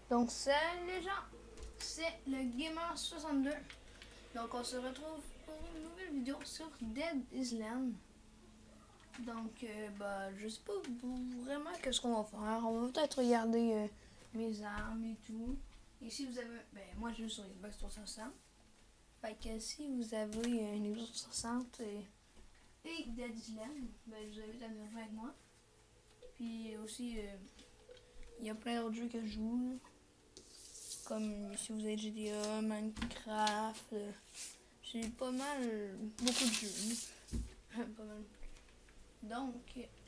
Donc salut les gens, c'est le Gamer62. Donc on se retrouve pour une nouvelle vidéo sur Dead Island. Donc je sais pas vraiment qu'est-ce qu'on va faire. On va peut-être regarder mes armes et tout. Et si vous avez, moi je joue sur Xbox 360. Fait que si vous avez une Xbox 360 et Dead Island, je vous invite à venir jouer avec moi. Puis aussi, il y a plein d'autres jeux que je joue. Comme si vous avez GTA, Minecraft, j'ai pas mal, beaucoup de jeux. Pas mal. Donc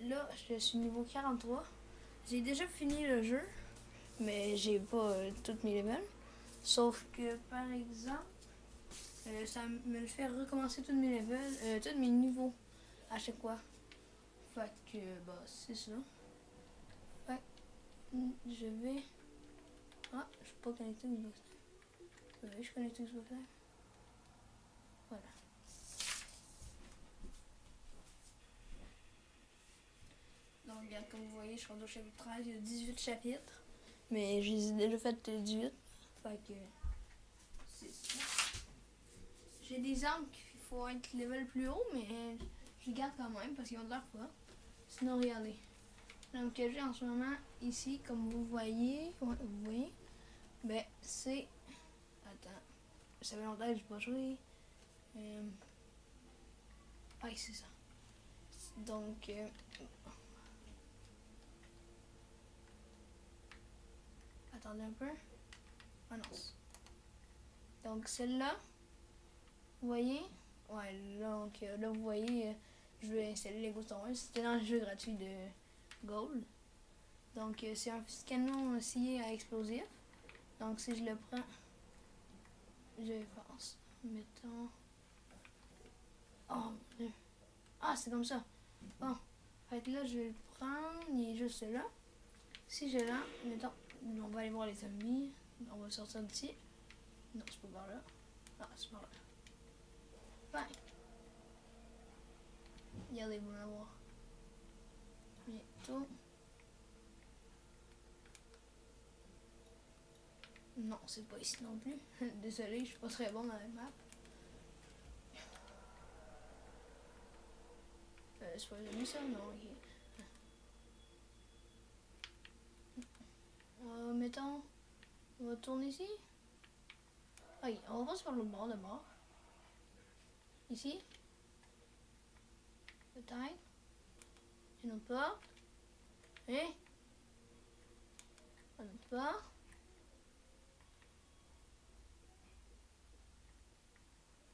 là, je suis niveau 43. J'ai déjà fini le jeu, mais j'ai pas toutes mes levels. Sauf que par exemple, ça me fait recommencer tous mes levels, tous mes niveaux à chaque fois. Fait que c'est ça. Fait que je vais. Ah, je suis pas connecté au Xbox. Oui, je suis connecté au Xbox Live. Voilà. Donc, regarde, comme vous voyez, je suis rendu au chapitre 13. Il y a 18 chapitres. Mais j'ai déjà fait 18. Fait que c'est ça. J'ai des armes qu'il faut être level plus haut, mais je les garde quand même parce qu'ils ont de l'air pas. Sinon, regardez. Donc, que j'ai en ce moment ici, comme vous voyez, c'est. Attends. Ça fait longtemps que j'ai pas joué. C'est ça. Donc, attendez un peu. Ah non. Donc, celle-là, vous voyez? Ouais, donc là, vous voyez, je vais installer Lego Star Wars. C'était dans le jeu gratuit de Gold. Donc, c'est un canon scié à explosif. Donc, si je le prends, je pense. Mettons. Oh mon dieu. Ah, c'est comme ça. Bon. Fait que là, je vais le prendre. Il est juste là. Si je l'ai, mettons, on va aller voir les zombies. On va sortir d'ici. Non, c'est pas par là. Ah, c'est par là. Bang. Regardez, vous allez voir. Bientôt. Non, c'est pas ici non plus. Désolé, je suis pas très bon dans la map. C'est pas venu ça? Non, ok. Mettons, on va tourner ici. Ok, on va sur le bord de mort. Ici. Peut-être. Une autre porte. Et. Une autre porte.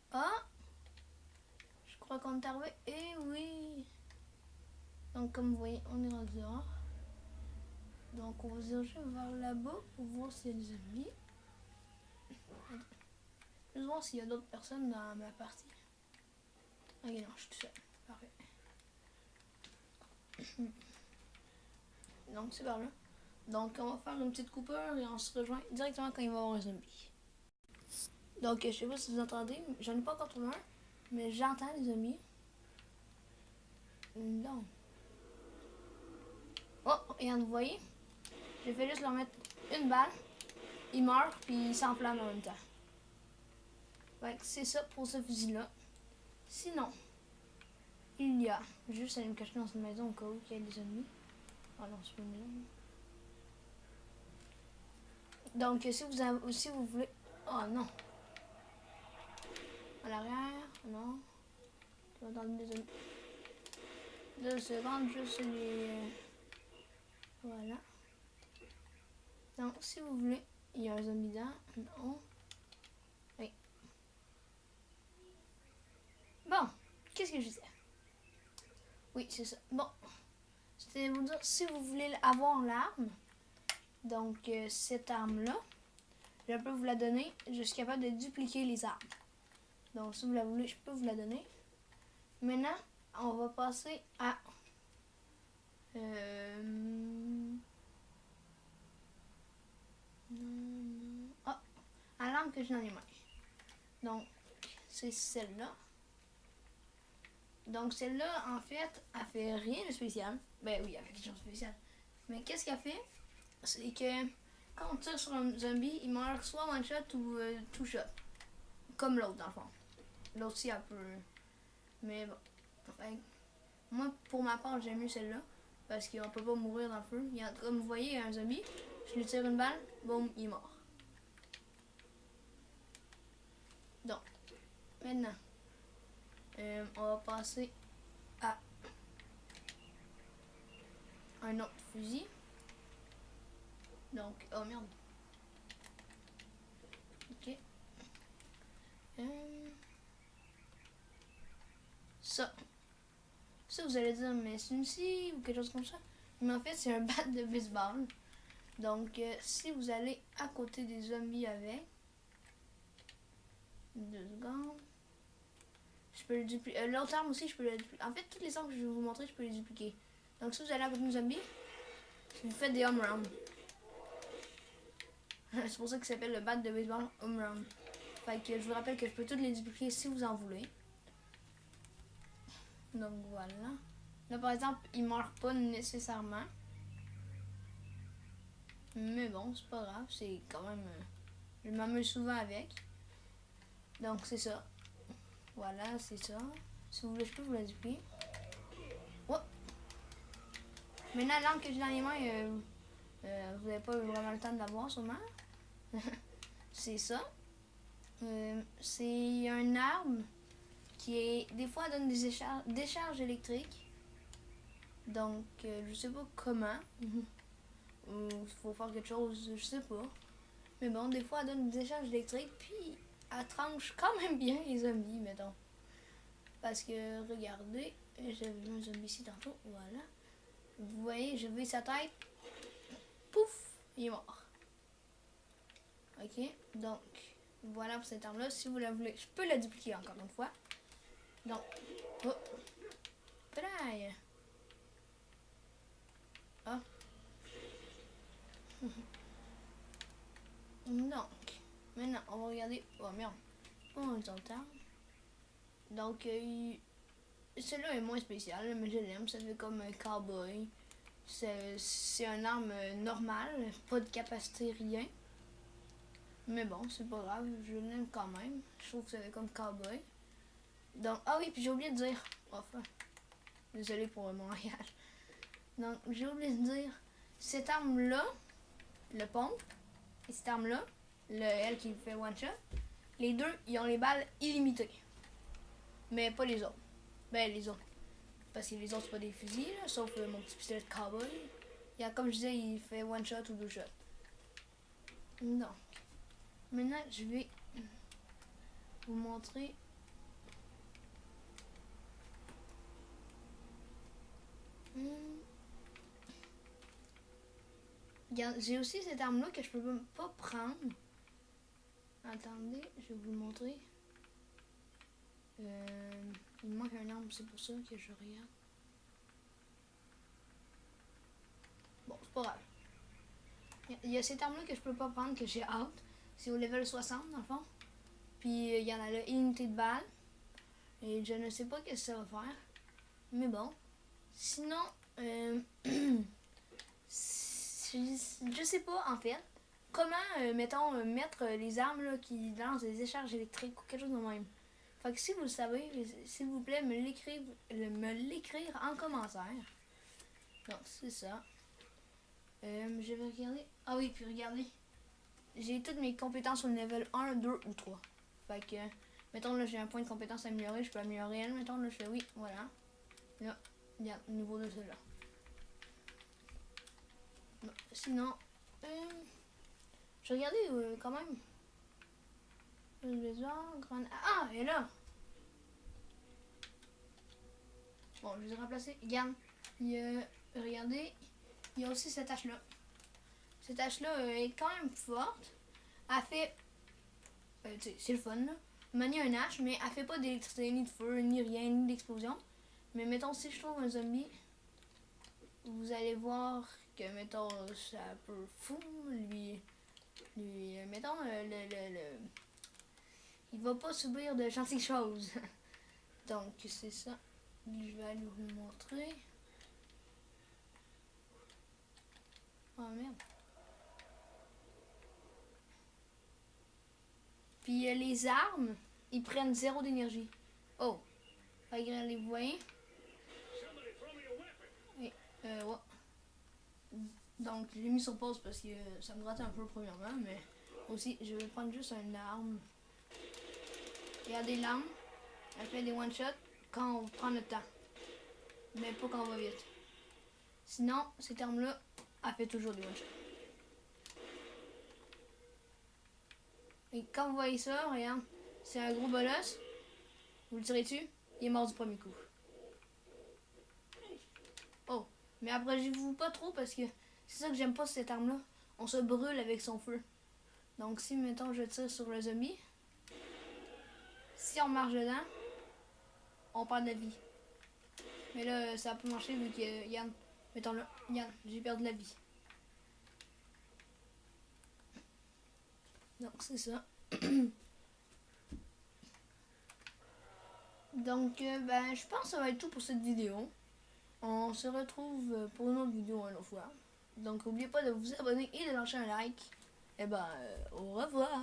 Ah! Je crois qu'on est arrivé. Eh oui! Donc, comme vous voyez, on est rendu dehors. Donc, on va se diriger vers là-bas pour voir s'il y a des ennemis. Je vais voir s'il y a d'autres personnes dans ma partie. Ok, non, je suis tout seul. Parfait. Donc, c'est par là. Donc, on va faire une petite coupure et on se rejoint directement quand il va y avoir un zombie. Donc, je sais pas si vous entendez, j'en ai pas encore trouvé un, mais j'entends les zombies. Donc. Oh, regarde, vous voyez? J'ai fait juste leur mettre une balle, il meurt, puis il s'enflamme en même temps. Fait que c'est ça pour ce fusil-là. Sinon, il y a juste à aller me cacher dans une maison au cas où il y a des ennemis. Ah non, c'est pas une maison. Donc, si vous voulez. Oh non! À l'arrière, non. Tu vas entendre des ennemis. 2 secondes, juste les. Voilà. Donc, si vous voulez, il y a un zombie dedans. Non. Oui. Bon, qu'est-ce que je disais? Oui, c'est ça. Bon, c'était vous dire, si vous voulez avoir l'arme, donc cette arme-là, je peux vous la donner. Je suis capable de dupliquer les armes. Donc, si vous la voulez, je peux vous la donner. Maintenant, on va passer à à l'arme que j'ai dans les mains. Donc, c'est celle-là. Donc, celle-là, en fait, elle fait rien de spécial. Ben oui, elle fait quelque chose de spécial. Mais qu'est-ce qu'elle fait? C'est que quand on tire sur un zombie, il meurt soit one shot ou two shot. Comme l'autre, dans le fond. L'autre aussi, un peu. Mais bon. Enfin, moi, pour ma part, j'aime mieux celle-là. Parce qu'on peut pas mourir dans le feu. Comme vous voyez, il y a un zombie. Je lui tire une balle, boum, il est mort. Donc, maintenant, on va passer à un autre fusil. Donc, oh merde. Ok. Ça. Ça, vous allez dire, mais c'est une scie ou quelque chose comme ça. Mais en fait, c'est un bat de baseball. Donc, si vous allez à côté des zombies avec, 2 secondes, je peux le dupliquer. L'autre arme aussi, je peux le dupliquer. En fait, toutes les armes que je vais vous montrer, je peux les dupliquer. Donc, si vous allez à côté d'un zombie, vous faites des home runs. C'est pour ça qu'il s'appelle le bat de baseball home run. Fait que je vous rappelle que je peux toutes les dupliquer si vous en voulez. Donc, voilà. Là, par exemple, il ne meurt pas nécessairement. Mais bon, c'est pas grave, c'est quand même... je m'amuse souvent avec. Donc c'est ça. Voilà, c'est ça. Si vous voulez, je peux vous la dupliquer. Oh! Maintenant, l'arme que j'ai dans les mains, vous n'avez pas vraiment le temps de la voir sûrement. C'est ça. C'est un arme qui est... Des fois, elle donne des décharges électriques. Donc, je sais pas comment. Ou il faut faire quelque chose, je sais pas. Mais bon, des fois, elle donne des décharges électriques, puis elle tranche quand même bien les zombies, mettons. Parce que, regardez, j'avais vu un zombie ici tantôt, voilà. Vous voyez, je vais sa tête, pouf, il est mort. Ok, donc, voilà pour cette arme-là. Si vous la voulez, je peux la dupliquer encore une fois. Donc, oh, play. Ah. Donc, maintenant, on va regarder. Oh merde, oh, on entend. Donc, celui-là est moins spécial, mais je l'aime. Ça fait comme un cowboy. C'est une arme normale, pas de capacité, rien. Mais bon, c'est pas grave, je l'aime quand même. Je trouve que ça fait comme cowboy. Donc, ah oui, puis j'ai oublié de dire. Enfin, désolé pour Montréal. Donc, j'ai oublié de dire, cette arme-là, le pompe, et cette arme-là, elle qui fait one shot, les deux, ils ont les balles illimitées. Mais pas les autres. Ben, les autres. Parce que les autres, c'est pas des fusils, là, sauf mon petit pistolet de cowboy. Il y a, comme je disais, il fait one shot ou 2 shots. Donc, maintenant, je vais vous montrer. J'ai aussi cette arme-là que je peux même pas prendre. Attendez, je vais vous le montrer. Il me manque un arme, c'est pour ça que je regarde. Bon, c'est pas grave. Il y a cette arme-là que je peux pas prendre, que j'ai hâte. C'est au level 60, dans le fond. Puis, il y en a là, unité de balles. Et je ne sais pas ce que ça va faire. Mais bon. Sinon, je sais pas, en fait, comment, mettons, mettre les armes là, qui lancent des décharges électriques ou quelque chose de même. Fait que si vous le savez, s'il vous plaît, me l'écrire en commentaire. Donc, c'est ça. Je vais regarder. Ah oui, puis regardez. J'ai toutes mes compétences au level 1, 2 ou 3. Fait que, mettons, là, j'ai un point de compétence amélioré. Je peux améliorer elle. Mettons, là, je fais oui, voilà. Là, regarde, niveau 2, celui-là. Bon, sinon, je regardais quand même. Ah, et là. Bon, je les ai remplacés. Regarde, regardez, il y a aussi cette hache-là. Cette hache-là est quand même forte. Elle fait... c'est le fun, là. Manier un hache, mais elle fait pas d'électricité, ni de feu, ni rien, ni d'explosion. Mais mettons, si je trouve un zombie, vous allez voir que, mettons, ça peut fou, lui mettons, il va pas subir de gentilles choses. Donc, c'est ça. Je vais aller vous le montrer. Oh merde. Puis les armes, ils prennent 0 d'énergie. Oh, regardez, vous voyez? Oui, ouais. Donc, je l'ai mis sur pause parce que ça me grattait un peu premièrement, mais aussi, je vais prendre juste une arme. Regardez l'arme, elle fait des one-shots quand on prend le temps, mais pas quand on va vite. Sinon, cette arme-là, elle fait toujours des one-shots. Et quand vous voyez ça, regarde, c'est un gros bolos, vous le tirez dessus, il est mort du premier coup. Oh, mais abrégez-vous pas trop parce que c'est ça que j'aime pas cette arme-là. On se brûle avec son feu. Donc si, mettons, je tire sur le zombie, si on marche dedans, on perd de la vie. Mais là, ça a pas marché vu que Yann, mettons là, Yann, j'ai perdu la vie. Donc c'est ça. Donc ben je pense que ça va être tout pour cette vidéo. On se retrouve pour une autre vidéo une autre fois. Donc n'oubliez pas de vous abonner et de lâcher un like. Et ben au revoir.